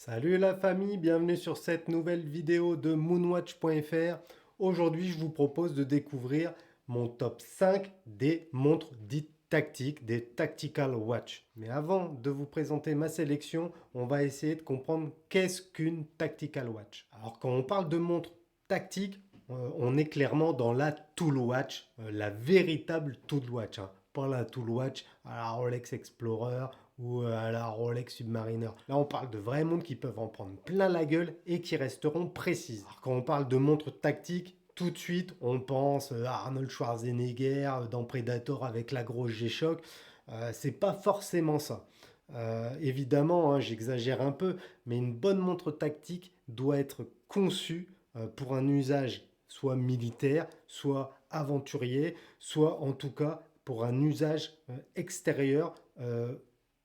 Salut la famille, bienvenue sur cette nouvelle vidéo de moonwatch.fr. Aujourd'hui, je vous propose de découvrir mon top 5 des montres dites tactiques, des tactical watch. Mais avant de vous présenter ma sélection, on va essayer de comprendre qu'est-ce qu'une tactical watch. Alors quand on parle de montre tactique, on est clairement dans la tool watch, la véritable tool watch, hein. Pas la tool watch à la Rolex Explorer ou à la Rolex Submariner. Là, on parle de vraies montres qui peuvent en prendre plein la gueule et qui resteront précises. Alors, quand on parle de montres tactiques, tout de suite, on pense à Arnold Schwarzenegger dans Predator avec la grosse G-Shock. C'est pas forcément ça. Évidemment, hein, j'exagère un peu, mais une bonne montre tactique doit être conçue pour un usage soit militaire, soit aventurier, soit en tout cas pour un usage extérieur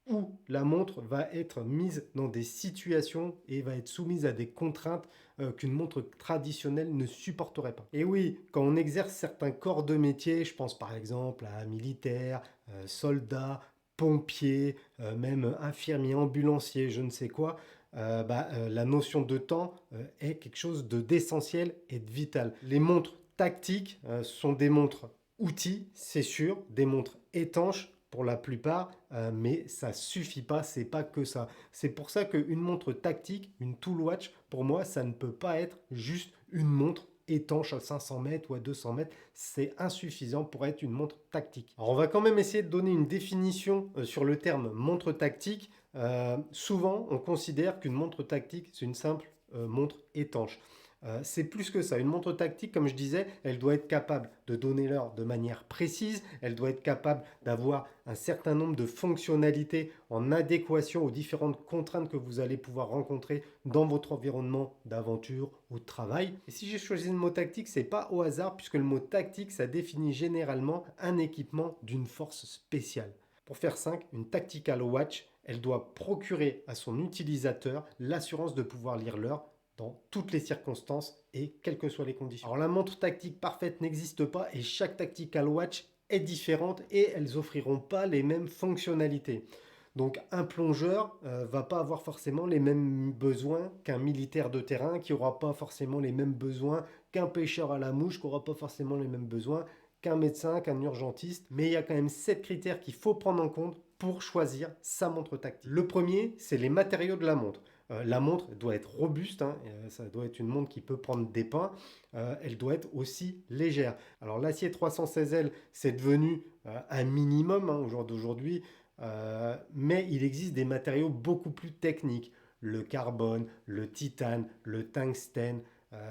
où la montre va être mise dans des situations et va être soumise à des contraintes qu'une montre traditionnelle ne supporterait pas. Et oui, quand on exerce certains corps de métier, je pense par exemple à militaire, soldat, pompier, même infirmier, ambulancier, je ne sais quoi, la notion de temps est quelque chose d'essentiel et de vital. Les montres tactiques sont des montres outils, c'est sûr, des montres étanches pour la plupart, mais ça suffit pas, c'est pas que ça. C'est pour ça qu'une montre tactique, une tool watch, pour moi, ça ne peut pas être juste une montre étanche à 500 mètres ou à 200 mètres, c'est insuffisant pour être une montre tactique. Alors on va quand même essayer de donner une définition sur le terme montre tactique. Souvent, on considère qu'une montre tactique, c'est une simple montre étanche. C'est plus que ça. Une montre tactique, comme je disais, elle doit être capable de donner l'heure de manière précise, elle doit être capable d'avoir un certain nombre de fonctionnalités en adéquation aux différentes contraintes que vous allez pouvoir rencontrer dans votre environnement d'aventure ou de travail. Et si j'ai choisi le mot tactique, c'est pas au hasard, puisque le mot tactique, ça définit généralement un équipement d'une force spéciale. Pour faire simple, une tactical watch, elle doit procurer à son utilisateur l'assurance de pouvoir lire l'heure dans toutes les circonstances et quelles que soient les conditions. Alors la montre tactique parfaite n'existe pas et chaque tactical watch est différente et elles offriront pas les mêmes fonctionnalités. Donc un plongeur va pas avoir forcément les mêmes besoins qu'un militaire de terrain, qui aura pas forcément les mêmes besoins qu'un pêcheur à la mouche, qui aura pas forcément les mêmes besoins qu'un médecin, qu'un urgentiste. Mais il y a quand même 7 critères qu'il faut prendre en compte pour choisir sa montre tactique. Le premier, c'est les matériaux de la montre. La montre doit être robuste, hein, ça doit être une montre qui peut prendre des pains. Elle doit être aussi légère. Alors l'acier 316L, c'est devenu un minimum hein, au jour d'aujourd'hui, mais il existe des matériaux beaucoup plus techniques. Le carbone, le titane, le tungstène,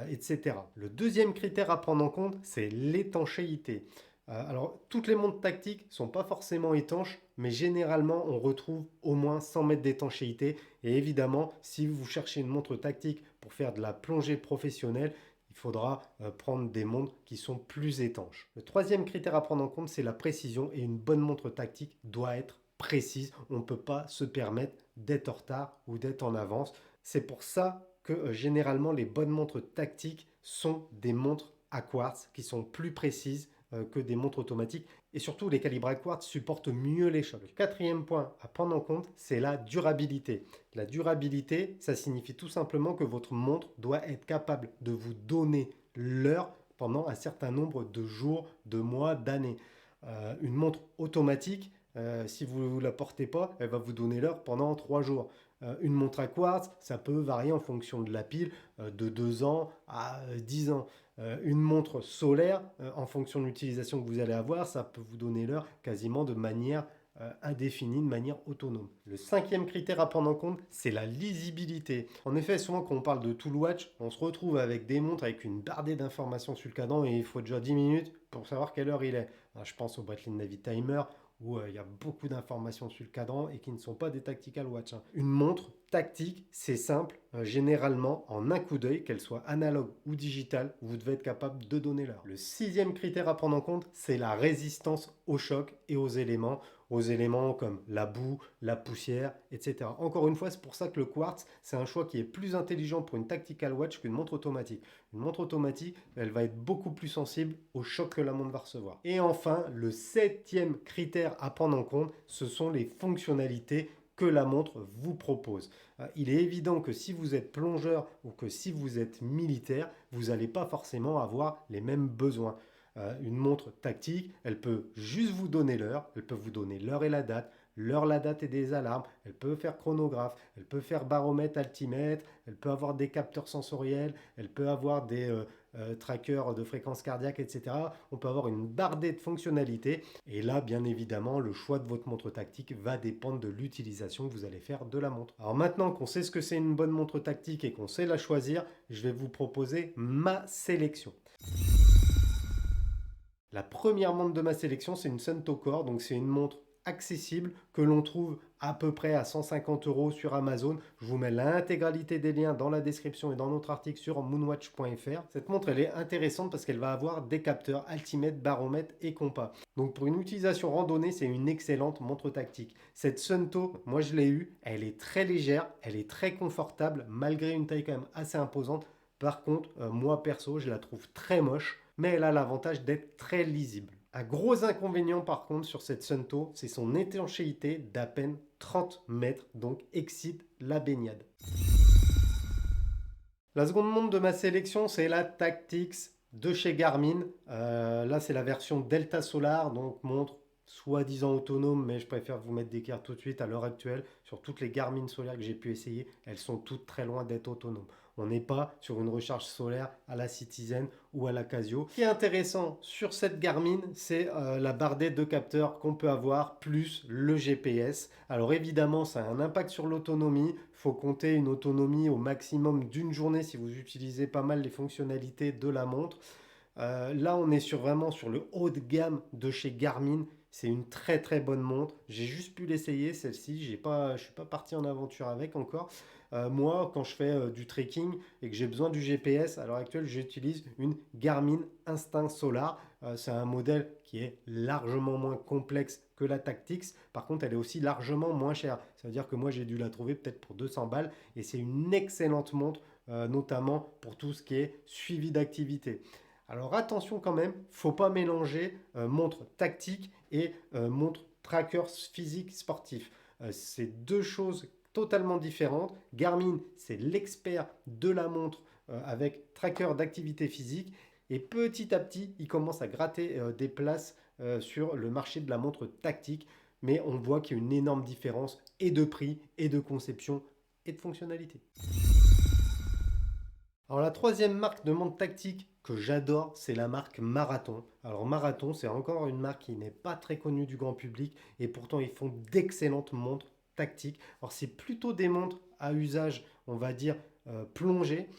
etc. Le deuxième critère à prendre en compte, c'est l'étanchéité. Alors, toutes les montres tactiques ne sont pas forcément étanches, mais généralement, on retrouve au moins 100 mètres d'étanchéité. Et évidemment, si vous cherchez une montre tactique pour faire de la plongée professionnelle, il faudra prendre des montres qui sont plus étanches. Le troisième critère à prendre en compte, c'est la précision. Et une bonne montre tactique doit être précise. On ne peut pas se permettre d'être en retard ou d'être en avance. C'est pour ça que généralement, les bonnes montres tactiques sont des montres à quartz qui sont plus précises que des montres automatiques. Et surtout, les calibres à quartz supportent mieux les chocs. Le quatrième point à prendre en compte, c'est la durabilité. La durabilité, ça signifie tout simplement que votre montre doit être capable de vous donner l'heure pendant un certain nombre de jours, de mois, d'années. Une montre automatique, si vous ne la portez pas, elle va vous donner l'heure pendant 3 jours. Une montre à quartz, ça peut varier en fonction de la pile, de 2 ans à 10 ans. Une montre solaire, en fonction de l'utilisation que vous allez avoir, ça peut vous donner l'heure quasiment de manière indéfinie, de manière autonome. Le cinquième critère à prendre en compte, c'est la lisibilité. En effet, souvent quand on parle de tool watch, on se retrouve avec des montres avec une bardée d'informations sur le cadran et il faut déjà 10 minutes pour savoir quelle heure il est. Alors, je pense au Breitling Navi Timer où il y a beaucoup d'informations sur le cadran et qui ne sont pas des tactical watch, hein. Une montre tactique, c'est simple, généralement en un coup d'œil, qu'elle soit analogue ou digitale, vous devez être capable de donner l'heure. Le sixième critère à prendre en compte, c'est la résistance aux chocs et aux éléments comme la boue, la poussière, etc. Encore une fois, c'est pour ça que le quartz, c'est un choix qui est plus intelligent pour une tactical watch qu'une montre automatique. Une montre automatique, elle va être beaucoup plus sensible aux chocs que la montre va recevoir. Et enfin, le septième critère à prendre en compte, ce sont les fonctionnalités que la montre vous propose. Il est évident que si vous êtes plongeur ou que si vous êtes militaire, vous n'allez pas forcément avoir les mêmes besoins. Une montre tactique, elle peut juste vous donner l'heure, elle peut vous donner l'heure et la date, l'heure, la date et des alarmes, elle peut faire chronographe, elle peut faire baromètre, altimètre, elle peut avoir des capteurs sensoriels, elle peut avoir des trackers de fréquence cardiaque, etc. On peut avoir une bardée de fonctionnalités. Et là, bien évidemment, le choix de votre montre tactique va dépendre de l'utilisation que vous allez faire de la montre. Alors maintenant qu'on sait ce que c'est une bonne montre tactique et qu'on sait la choisir, je vais vous proposer ma sélection. La première montre de ma sélection, c'est une Suunto Core, donc c'est une montre accessible que l'on trouve à peu près à 150 € sur Amazon. Je vous mets l'intégralité des liens dans la description et dans notre article sur moonwatch.fr. Cette montre, elle est intéressante parce qu'elle va avoir des capteurs altimètre, baromètre et compas. Donc pour une utilisation randonnée, c'est une excellente montre tactique. Cette Suunto, moi je l'ai eue, elle est très légère, elle est très confortable malgré une taille quand même assez imposante. Par contre, moi perso, je la trouve très moche, mais elle a l'avantage d'être très lisible. Un gros inconvénient par contre sur cette Suunto, c'est son étanchéité d'à peine 30 mètres, donc excite la baignade. La seconde montre de ma sélection, c'est la Tactix de chez Garmin. Là, c'est la version Delta Solar, donc montre soi-disant autonome, mais je préfère vous mettre d'équerre tout de suite à l'heure actuelle. Sur toutes les Garmin solaires que j'ai pu essayer, elles sont toutes très loin d'être autonomes. On n'est pas sur une recharge solaire à la Citizen ou à la Casio. Ce qui est intéressant sur cette Garmin, c'est la bardette de capteurs qu'on peut avoir, plus le GPS. Alors évidemment, ça a un impact sur l'autonomie. Il faut compter une autonomie au maximum d'une journée si vous utilisez pas mal les fonctionnalités de la montre. Là, on est vraiment sur le haut de gamme de chez Garmin. C'est une très très bonne montre. J'ai juste pu l'essayer celle-ci. Je ne suis pas parti en aventure avec encore. Moi, quand je fais du trekking et que j'ai besoin du GPS, à l'heure actuelle, j'utilise une Garmin Instinct Solar. C'est un modèle qui est largement moins complexe que la Tactix. Par contre, elle est aussi largement moins chère. Ça veut dire que moi, j'ai dû la trouver peut-être pour 200 balles. Et c'est une excellente montre, notamment pour tout ce qui est suivi d'activité. Alors attention quand même, faut pas mélanger montre tactique et montre tracker physique sportif. C'est deux choses totalement différentes. Garmin, c'est l'expert de la montre avec tracker d'activité physique. Et petit à petit, il commence à gratter des places sur le marché de la montre tactique. Mais on voit qu'il y a une énorme différence et de prix, et de conception, et de fonctionnalité. Alors la troisième marque de montre tactique que j'adore, c'est la marque Marathon. Alors Marathon, c'est encore une marque qui n'est pas très connue du grand public et pourtant ils font d'excellentes montres tactiques. Alors c'est plutôt des montres à usage, on va dire, plongé.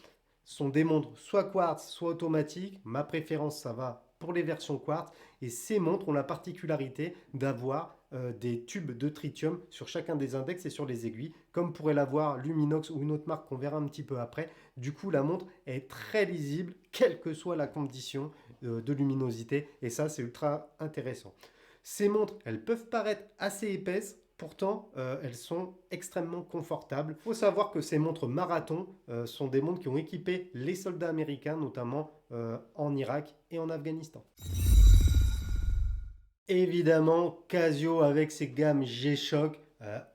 Ce sont des montres soit quartz, soit automatiques. Ma préférence, ça va pour les versions quartz. Et ces montres ont la particularité d'avoir des tubes de tritium sur chacun des index et sur les aiguilles, comme pourrait l'avoir Luminox ou une autre marque qu'on verra un petit peu après. Du coup, la montre est très lisible, quelle que soit la condition de luminosité. Et ça, c'est ultra intéressant. Ces montres, elles peuvent paraître assez épaisses. Pourtant, elles sont extrêmement confortables. Il faut savoir que ces montres Marathon sont des montres qui ont équipé les soldats américains, notamment en Irak et en Afghanistan. Évidemment, Casio avec ses gammes G-Shock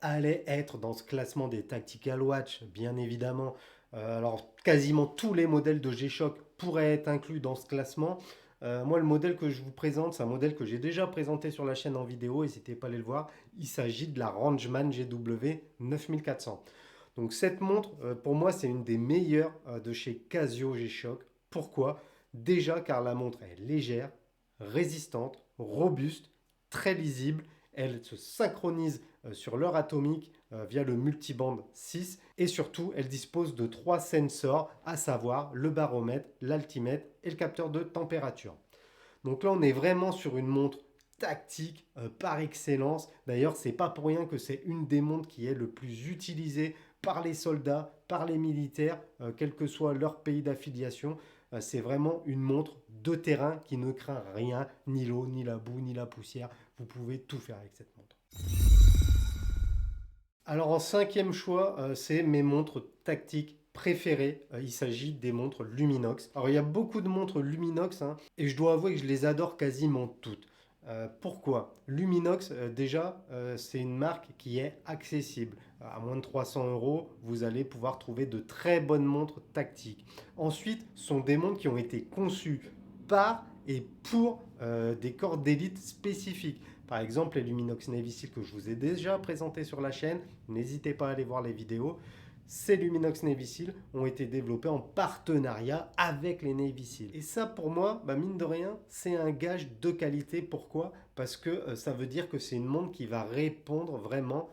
allait être dans ce classement des Tactical Watch, bien évidemment. Alors, quasiment tous les modèles de G-Shock pourraient être inclus dans ce classement. Moi, le modèle que je vous présente, c'est un modèle que j'ai déjà présenté sur la chaîne en vidéo, n'hésitez pas à aller le voir. Il s'agit de la Rangeman GW 9400. Donc cette montre, pour moi, c'est une des meilleures de chez Casio G-Shock. Pourquoi? Déjà car la montre est légère, résistante, robuste, très lisible. Elle se synchronise sur l'heure atomique via le multiband 6 et surtout elle dispose de 3 sensors, à savoir le baromètre, l'altimètre et le capteur de température. Donc là on est vraiment sur une montre tactique par excellence. D'ailleurs c'est pas pour rien que c'est une des montres qui est le plus utilisée par les soldats, par les militaires, quel que soit leur pays d'affiliation. C'est vraiment une montre de terrain qui ne craint rien, ni l'eau, ni la boue, ni la poussière. Vous pouvez tout faire avec cette montre. Alors en cinquième choix, c'est mes montres tactiques préférées. Il s'agit des montres Luminox. Alors il y a beaucoup de montres Luminox et je dois avouer que je les adore quasiment toutes. Pourquoi? Luminox, déjà, c'est une marque qui est accessible. à moins de 300 €, vous allez pouvoir trouver de très bonnes montres tactiques. Ensuite, ce sont des montres qui ont été conçues par et pour des corps d'élite spécifiques. Par exemple, les Luminox Navy Seal que je vous ai déjà présenté sur la chaîne, n'hésitez pas à aller voir les vidéos. Ces Luminox Navy Seal ont été développés en partenariat avec les Navy Seal. Et ça, pour moi, mine de rien, c'est un gage de qualité. Pourquoi? Parce que ça veut dire que c'est une montre qui va répondre vraiment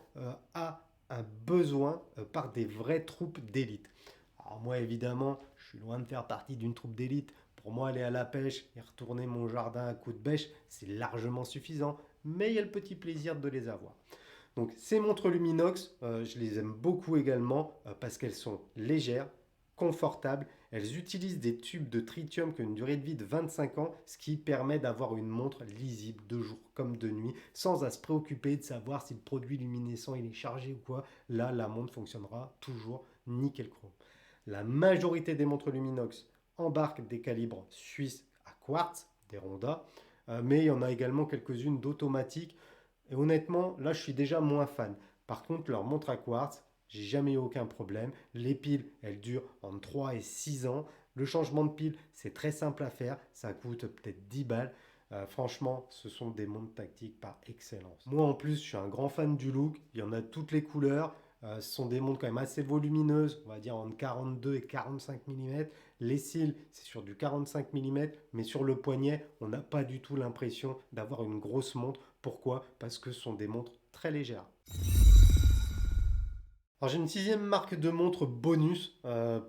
à un besoin par des vraies troupes d'élite. Alors moi, évidemment, je suis loin de faire partie d'une troupe d'élite. Pour moi, aller à la pêche et retourner mon jardin à coups de bêche, c'est largement suffisant. Mais il y a le petit plaisir de les avoir. Donc ces montres Luminox, je les aime beaucoup également parce qu'elles sont légères, confortables. Elles utilisent des tubes de tritium qui ont une durée de vie de 25 ans, ce qui permet d'avoir une montre lisible de jour comme de nuit, sans à se préoccuper de savoir si le produit luminescent il est chargé ou quoi. Là, la montre fonctionnera toujours nickel chrome. La majorité des montres Luminox embarquent des calibres suisses à quartz, des Ronda, mais il y en a également quelques-unes d'automatiques. Et honnêtement, là, je suis déjà moins fan. Par contre, leur montre à quartz, j'ai jamais eu aucun problème. Les piles, elles durent entre 3 et 6 ans. Le changement de pile, c'est très simple à faire. Ça coûte peut-être 10 balles. Franchement, ce sont des montres tactiques par excellence. Moi, en plus, je suis un grand fan du look. Il y en a toutes les couleurs. Ce sont des montres quand même assez volumineuses, on va dire entre 42 et 45 mm. Les cils, c'est sur du 45 mm, mais sur le poignet, on n'a pas du tout l'impression d'avoir une grosse montre. Pourquoi? Parce que ce sont des montres très légères. Alors j'ai une sixième marque de montre bonus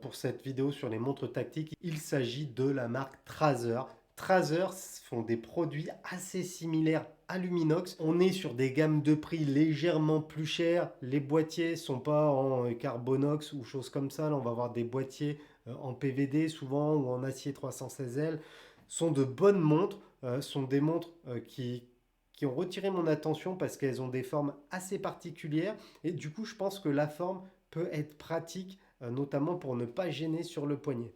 pour cette vidéo sur les montres tactiques. Il s'agit de la marque Trazer. Trazer font des produits assez similaires à Luminox. On est sur des gammes de prix légèrement plus chères. Les boîtiers ne sont pas en Carbonox ou choses comme ça. Là, on va avoir des boîtiers en PVD souvent ou en acier 316L. Sont de bonnes montres. Sont des montres qui ont retiré mon attention parce qu'elles ont des formes assez particulières. Et du coup, je pense que la forme peut être pratique, notamment pour ne pas gêner sur le poignet.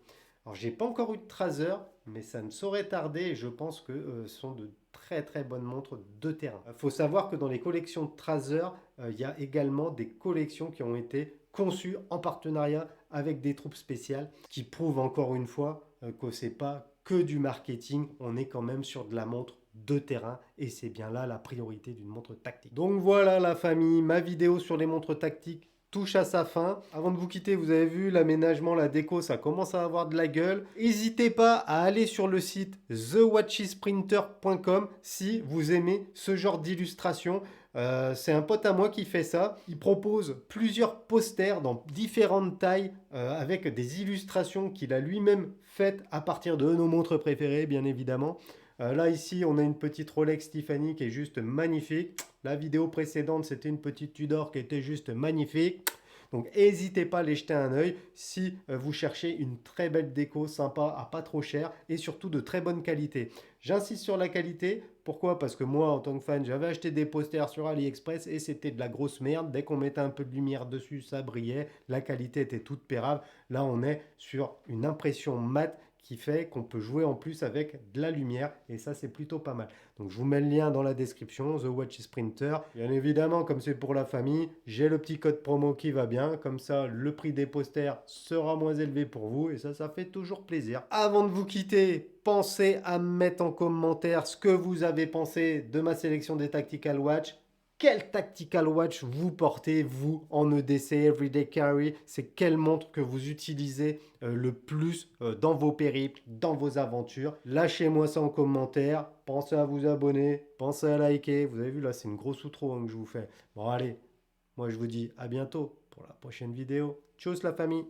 Alors, j'ai pas encore eu de Trazer, mais ça ne saurait tarder et je pense que ce sont de très très bonnes montres de terrain. Il faut savoir que dans les collections de Trazer, il y a également des collections qui ont été conçues en partenariat avec des troupes spéciales, qui prouvent encore une fois que c'est pas que du marketing, on est quand même sur de la montre de terrain et c'est bien là la priorité d'une montre tactique. Donc voilà la famille, ma vidéo sur les montres tactiques touche à sa fin. Avant de vous quitter, vous avez vu l'aménagement, la déco, ça commence à avoir de la gueule. N'hésitez pas à aller sur le site thewatchesprinter.com si vous aimez ce genre d'illustration. C'est un pote à moi qui fait ça. Il propose plusieurs posters dans différentes tailles avec des illustrations qu'il a lui-même faites à partir de nos montres préférées, bien évidemment. Là, ici, on a une petite Rolex Tiffany qui est juste magnifique. La vidéo précédente, c'était une petite Tudor qui était juste magnifique. Donc, n'hésitez pas à aller jeter un œil si vous cherchez une très belle déco sympa à pas trop cher et surtout de très bonne qualité. J'insiste sur la qualité. Pourquoi? Parce que moi, en tant que fan, j'avais acheté des posters sur AliExpress et c'était de la grosse merde. Dès qu'on mettait un peu de lumière dessus, ça brillait. La qualité était toute pérave. Là, on est sur une impression mate qui fait qu'on peut jouer en plus avec de la lumière et ça c'est plutôt pas mal. Donc je vous mets le lien dans la description, The Watch is Printer. Bien évidemment, comme c'est pour la famille, j'ai le petit code promo qui va bien, comme ça le prix des posters sera moins élevé pour vous et ça fait toujours plaisir. Avant de vous quitter, pensez à mettre en commentaire ce que vous avez pensé de ma sélection des Tactical Watch. Quel Tactical Watch vous portez, vous, en EDC, Everyday Carry? C'est quelle montre que vous utilisez le plus dans vos périples, dans vos aventures? Lâchez-moi ça en commentaire. Pensez à vous abonner, pensez à liker. Vous avez vu, là, c'est une grosse outro que je vous fais. Bon, allez, moi, je vous dis à bientôt pour la prochaine vidéo. Tchuss la famille!